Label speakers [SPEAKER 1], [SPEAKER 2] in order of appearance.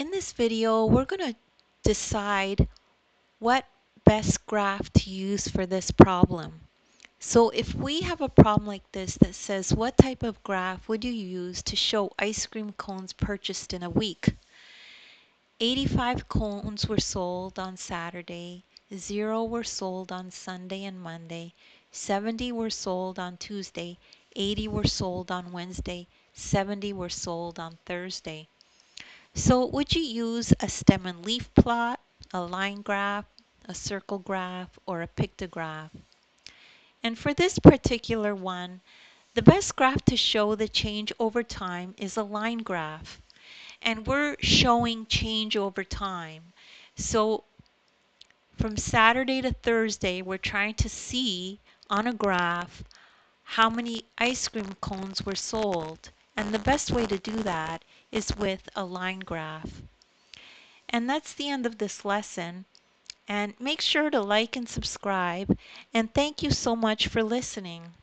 [SPEAKER 1] In this video, we're going to decide what best graph to use for this problem. So if we have a problem like this that says, what type of graph would you use to show ice cream cones purchased in a week? 85 cones were sold on Saturday, 0 were sold on Sunday and Monday, 70 were sold on Tuesday, 80 were sold on Wednesday, 70 were sold on Thursday. So would you use a stem and leaf plot, a line graph, a circle graph, or a pictograph? And for this particular one, the best graph to show the change over time is a line graph. And we're showing change over time. So from Saturday to Thursday, we're trying to see on a graph how many ice cream cones were sold. And the best way to do that is with a line graph. And that's the end of this lesson. And make sure to like and subscribe. And thank you so much for listening.